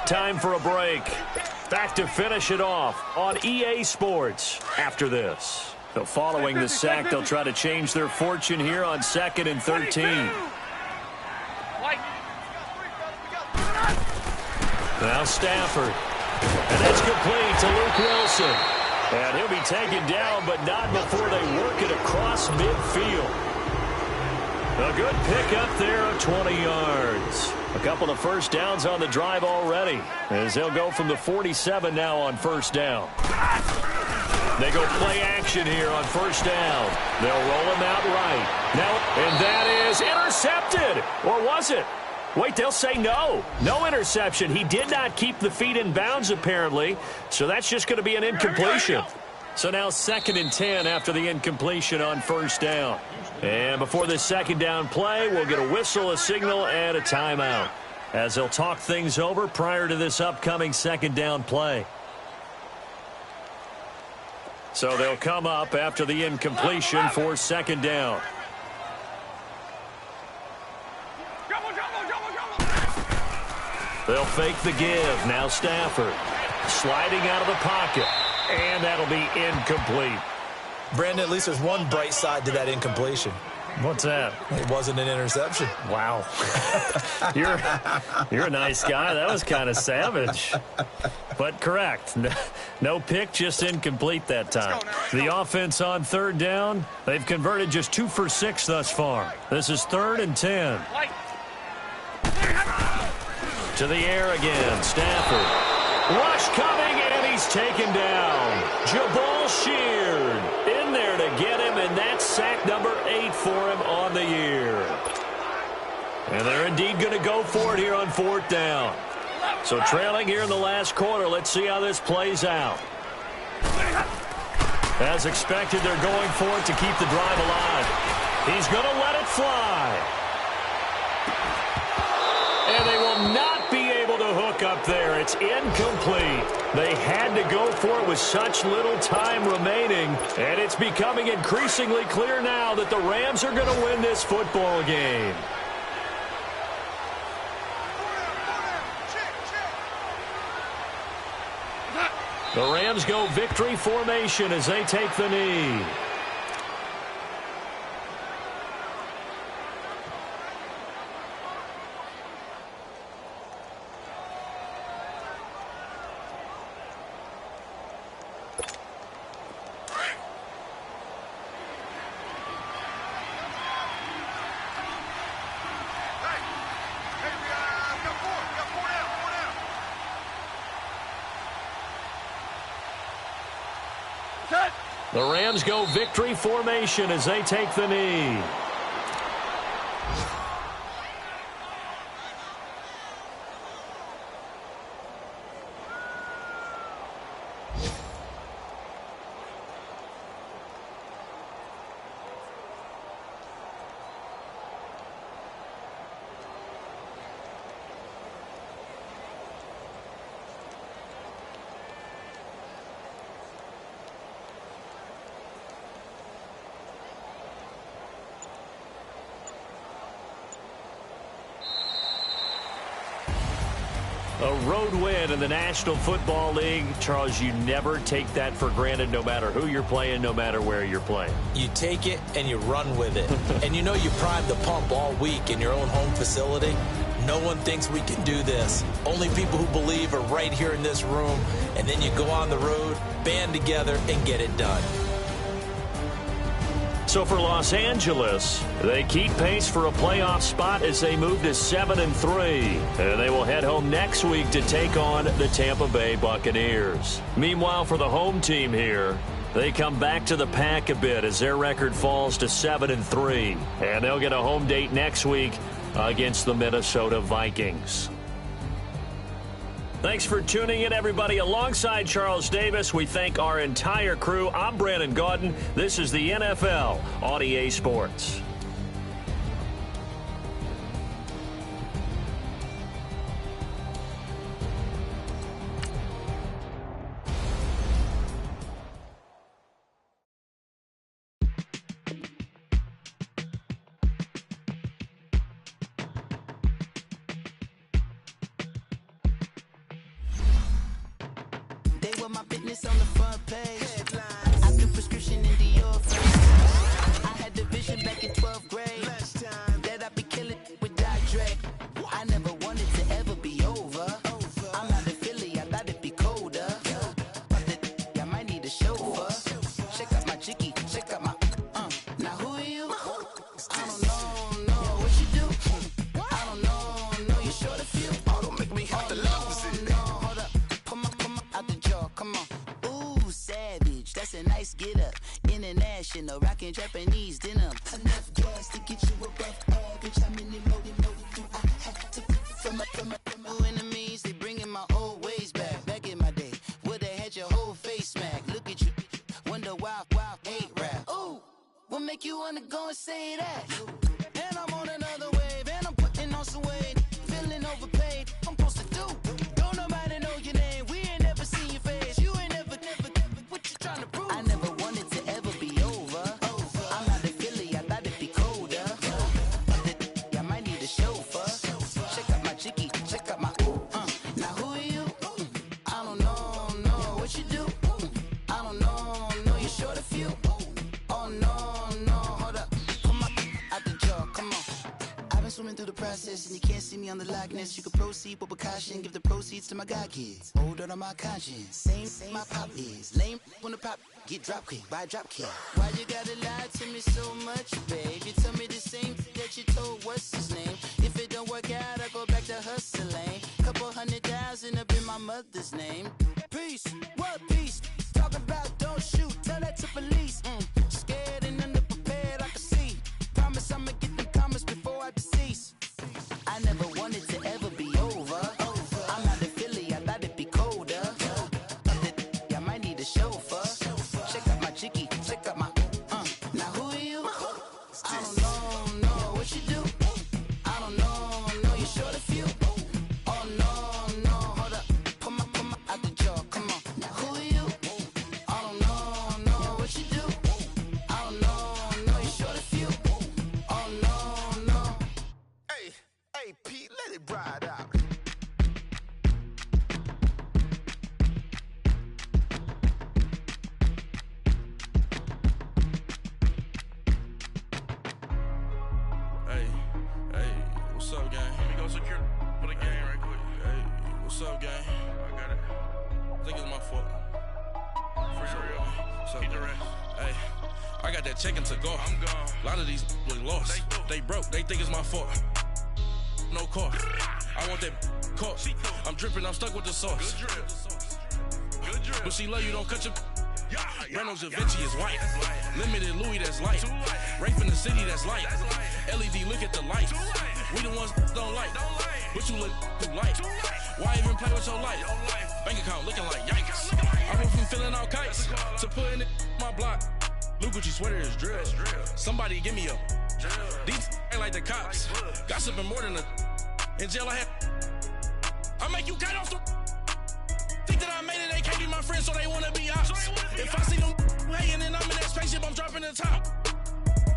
Time for a break. Back to finish it off on EA Sports after this. So following the sack, they'll try to change their fortune here on 2nd and 13. Now Stafford. And it's complete to Luke Wilson. And he'll be taken down, but not before they work it across midfield. A good pickup there of 20 yards. A couple of first downs on the drive already, as they'll go from the 47 now on 1st down. They go play action here on 1st down. They'll roll him out right. Now, and that is intercepted. Or was it? Wait, they'll say no. No interception. He did not keep the feet in bounds, apparently. So that's just going to be an incompletion. So now 2nd and 10 after the incompletion on 1st down. And before this 2nd down play, we'll get a whistle, a signal, and a timeout, as they'll talk things over prior to this upcoming 2nd down play. So they'll come up after the incompletion for 2nd down. They'll fake the give. Now Stafford sliding out of the pocket. And that'll be incomplete. Brandon, at least there's one bright side to that incompletion. What's that? It wasn't an interception. Wow. You're a nice guy. That was kind of savage. But correct. No pick, just incomplete that time. The offense on 3rd down, they've converted just 2 for 6 thus far. This is 3rd and 10. To the air again, Stafford. Rush coming, and he's taken down. Jabal Sheard in there to get him, and that's sack number 8 for him on the year. And they're indeed going to go for it here on 4th down. So trailing here in the last quarter, let's see how this plays out. As expected, they're going for it to keep the drive alive. He's going to let it fly. And they will not be able to hook up up there. It's incomplete. They had to go for it with such little time remaining, and it's becoming increasingly clear now that the Rams are going to win this football game. The Rams go victory formation as they take the knee. The Rams go victory formation as they take the knee. A road win in the National Football League. Charles, you never take that for granted no matter who you're playing, no matter where you're playing. You take it and you run with it. And you know you primed the pump all week in your own home facility. No one thinks we can do this. Only people who believe are right here in this room. And then you go on the road, band together, and get it done. So for Los Angeles, they keep pace for a playoff spot as they move to 7-3. And they will head home next week to take on the Tampa Bay Buccaneers. Meanwhile, for the home team here, they come back to the pack a bit as their record falls to 7-3. And they'll get a home date next week against the Minnesota Vikings. Thanks for tuning in, everybody. Alongside Charles Davis, we thank our entire crew. I'm Brandon Gaudin. This is the NFL on EA Sports. My business on the front page. I do prescription in Dior first. I had the vision back in 12th grade that I'd be killing with Dre. I never wanted to ever be over. I'm not a Philly, I thought it'd be colder. I might need a chauffeur. Check out my chicky, check out my Now who are you? I don't know what you do. I don't know you're short a few. Oh, don't make me have to lose it. No, hold up. Come on, out the jaw, come on. Ooh, savage, that's a nice get up. International, rockin' Japanese denim. Enough gas to get you above average. How many more do I have to from my enemies? They bringing my old ways back. Back in my day, would've had your whole face smack. Look at you, wonder why ain't rap. Ooh, what make you wanna go and say that? And I'm on another wave, and I'm putting on some weight. Feeling overpaid, I'm supposed to do. Don't nobody know your name, we ain't never seen your face. You ain't never, what you trying to prove? I never wanted to ever be over. I'm not a Philly, I thought it'd be colder. I might need a chauffeur. Check out my chicky, check out my Now who are you? I don't know what you do. I don't know you're short a few. Oh no, hold up. Come on, out the jaw, come on. I've been swimming through the process and you can't see me on the Loch Ness. You can proceed with precaution, give the proceeds to my god kids. Hold on my conscience, same my pop is. Lame when the pop get drop kick by drop kick. Why you gotta lie to me so much, babe? You tell me the same that you told what's his name. If it don't work out, I go back to hustling. Couple 100,000 up in my mother's name. Peace, what peace? Talk about don't shoot, tell that to police. Scared and underprepared, I can see. Promise I'ma get them comments before I decease. I never wanted to ever be over. I'm not a Philly, I thought it'd be colder. I might need a chauffeur. Check out my chicky, check out my Now who are you? I don't know what you do. I don't know you're short a few. Oh no, hold up. secure for the game right quick. Hey, what's up, gang? I got it. I think it's my fault. For real. What's up, man? Hey, I got that chicken to go. I'm gone. A lot of these look lost. They broke. They think it's my fault. No car. I want that caught. I'm dripping. I'm stuck with the sauce. Good drip. Good drip. But she love you. Don't cut your. Reynolds Da Vinci is white. Limited Louis, that's light. Rape in the city, that's light. LED, look at the light. We the ones don't like. But you look too light. Why even play with your life? Bank account looking like yikes. I went from filling out kites to putting it in my block. Blue Gucci sweater is drill. Somebody give me a. These ain't like the cops. Gossiping more than a. In jail I had. I make you cut off the. Think that I made it, they can't be my friends, so they wanna be ops. If I see them hating and I'm in that spaceship, I'm dropping the top.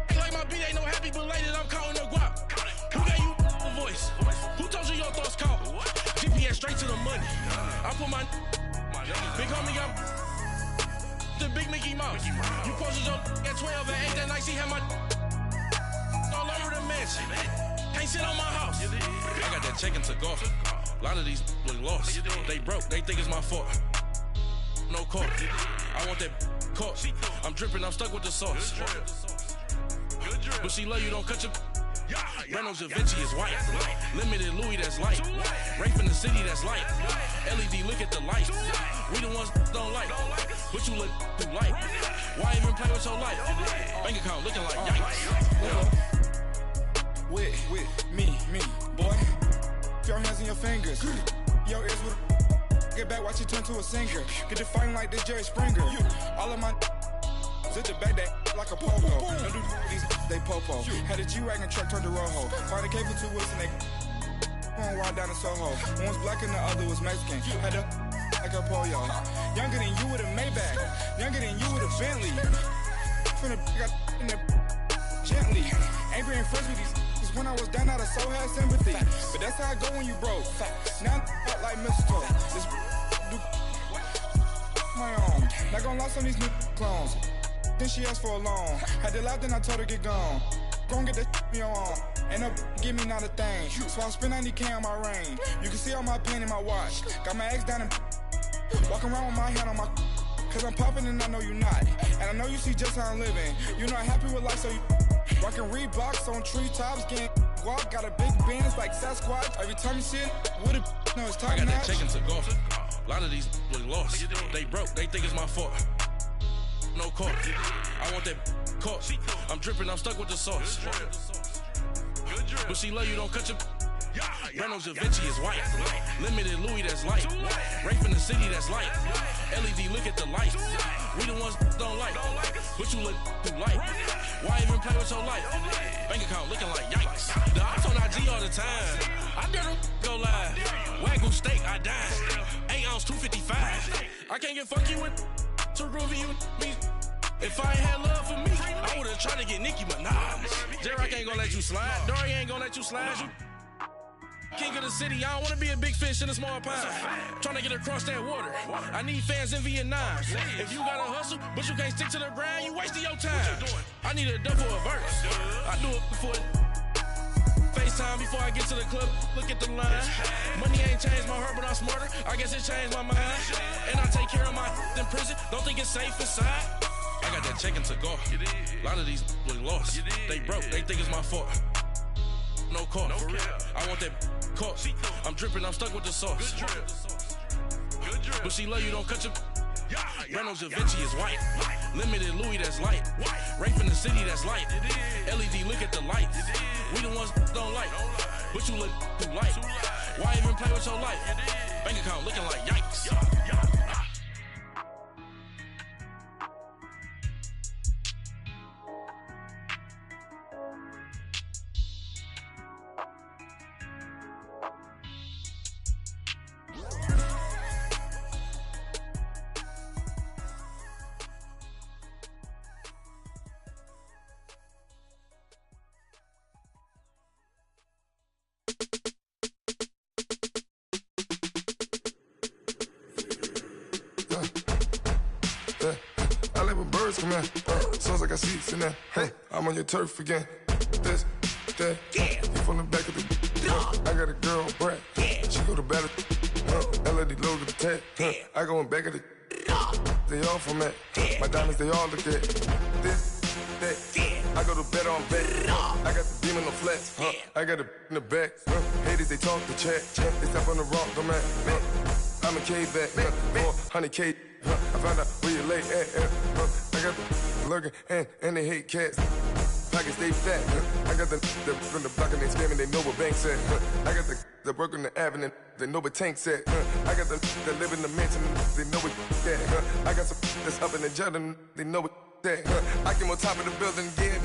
Ain't like my beat ain't no happy belated, I'm counting the guap. Who gave you a voice? Who told you your thoughts count? GPS straight to the money. I put my big homie up the big Mickey Mouse. You posted your at 12 and 8 that night, she had my all over the mansion. Can't sit on my house. I got that chicken to go. A lot of these look lost. They broke, they think it's my fault. No car. I want that caught. I'm dripping, I'm stuck with the sauce. But she love you, don't cut your. Reynolds Da Vinci is white. Limited Louis, that's light. Rape in the city, that's light. LED, look at the light. We the ones don't like. But you look too light. Why even play with your life? Bank account looking like yikes. With me, boy. Your hands in your fingers. Your ears with get back, watch you turn to a singer. Get to fighting like this Jerry Springer. All of my zip the back that like a pogo. No do these they popo. Had a G-Wagon truck turned to Rojo. Find a cable 2 wheels and they going wild down in Soho. One was black and the other was Mexican. Had a like a pollo. Younger than you with a Maybach. Younger than you with a Bentley. From the got in the gently. Angry and friends with these. When I was down, I so had sympathy. But that's how I go when you broke. Now I'm like mistletoe. This do my own. Not gonna lie on these new clones. Then she asked for a loan. Had to laugh, then I told her get gone. Gon' get that me on. Ain't no give me not a thing. So I spend 90K on my ring. You can see all my pain in my watch. Got my ex down and walking around with my hand on my. Cause I'm popping and I know you not. And I know you see just how I'm living. You're not happy with life, so you. Rockin' Reeboks on treetops, getting guap, got a big Benz like Sasquatch. Every time you see it, with it, no, it's time. I got that chicken to go. A lot of these look lost. They broke, they think it's my fault. No car. I want that caught. I'm dripping, I'm stuck with the sauce. But she love you, don't cut your. Reynolds Da Vinci is white. Limited Louis, that's light. Rape in the city, that's light. LED, look at the light. We the ones don't like. But you look too light. Why even play with your life? Bank account looking like yikes. The ops on IG all the time. I dare them go live. Wagyu steak, I dine. 8 ounce, 255. I can't get fuck you with too groovy you me. If I ain't had love for me, I would've tried to get Nicki Minaj. J-Rock ain't gonna let you slide. Dory ain't gonna let you slide. You king of the city, I don't wanna be a big fish in a small pond. Trying to get across that water. I need fans in Vietnam. If you gotta hustle, but you can't stick to the grind, you wasting your time. I need a double a verse. I do it before FaceTime before I get to the club. Look at the line. Money ain't changed my heart, but I'm smarter. I guess it changed my mind. And I take care of my in prison. Don't think it's safe inside. I got that chicken to go. A lot of these look lost. They broke. They think it's my fault. No car. I want that caught. I'm dripping, I'm stuck with the sauce. But she love you, don't cut your. Reynolds Da Vinci is white. Limited Louis, that's light. Rape in the city, that's light. LED, look at the light. We the ones don't like. But you look too light. Why even play with your life? Bank account looking like yikes. Come here, sounds like I see seats in there. Hey, I'm on your turf again. This, that, you from the back of the I got a girl, Brett. She go to battle. LED logo the tag. I go in back of the. They all from it. My diamonds, they all look at this, that. I go to bed on bed. I got the beam in the flex. I got it in the back. Haters, they talk the chat. They step on the rock, the man. I'm a K-back. 400K. I found out where you lay at. I got the lurking and they hate cats. Pockets stay fat. I got the from the block and they scamming, they know what banks at. I got the work on the avenue, they know what tanks at. I got the live in the mansion, they know what that. I got some that's up in the Jordan, they know what that. I came on top of the building, yeah,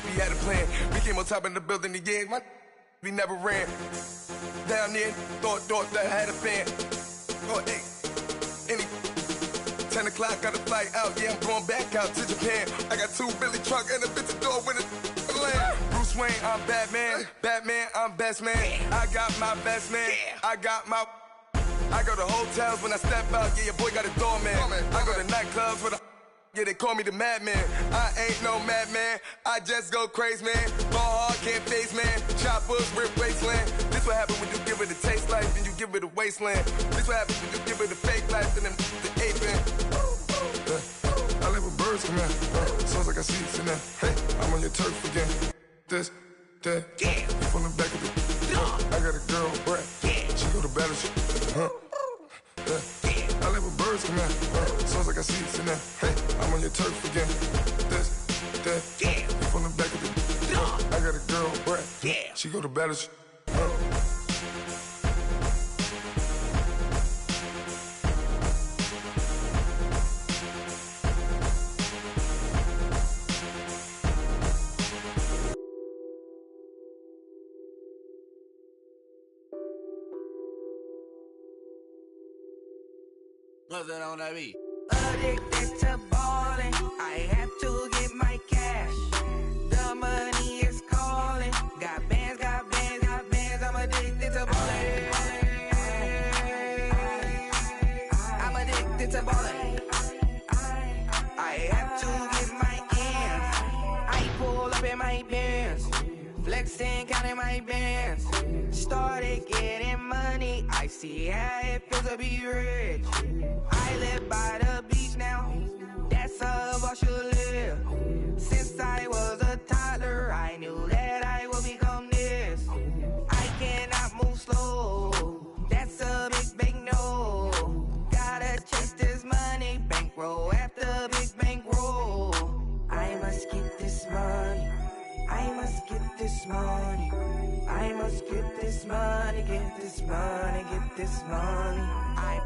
we had a plan. We came on top of the building, yeah, we never ran. Down there, thought that I had a fan. Oh, hey, any 10 o'clock, got a flight out, yeah, I'm going back out to Japan. I got 2 Billy truck and a bitch door with a land. Bruce Wayne, I'm Batman. Batman, I'm best man. I got my best man. I got my. I go to hotels when I step out, yeah, your boy got a doorman. I go to nightclubs with a. Yeah, they call me the madman. I ain't no madman. I just go crazy, man. Ball hard, can't face, man. Choppers, rip wasteland. This what happen when you give it a taste life and you give it a wasteland. This what happens when you give it a fake life and then the aping. I live with birds come in. Sounds like I see it in there. Hey, I'm on your turf again. This, that. You from the back of the. I got a girl, Brett. She go to battle. I live with birds come in. Sounds like I see it in there. Hey, I'm on your turf again. This, that. You from the back of the. I got a girl, Brett. She go to battle. What's that on that beat? Addicted to ballin', I have to get my cash. The money is calling. Got bands, got bands, got bands. I'm addicted to ballin'. I'm addicted to ballin'. I have to get my ends. I pull up in my pants, flexing, counting my bands. Started getting money. I see how it feels to be rich. I live by the beach now. That's how I should live. Since I was a toddler, I knew that I would become this. I cannot move slow. That's a big no. Gotta chase this money, bankroll after big bankroll. I must get this money. I must get this money. I must get this money, get this money, get this money. I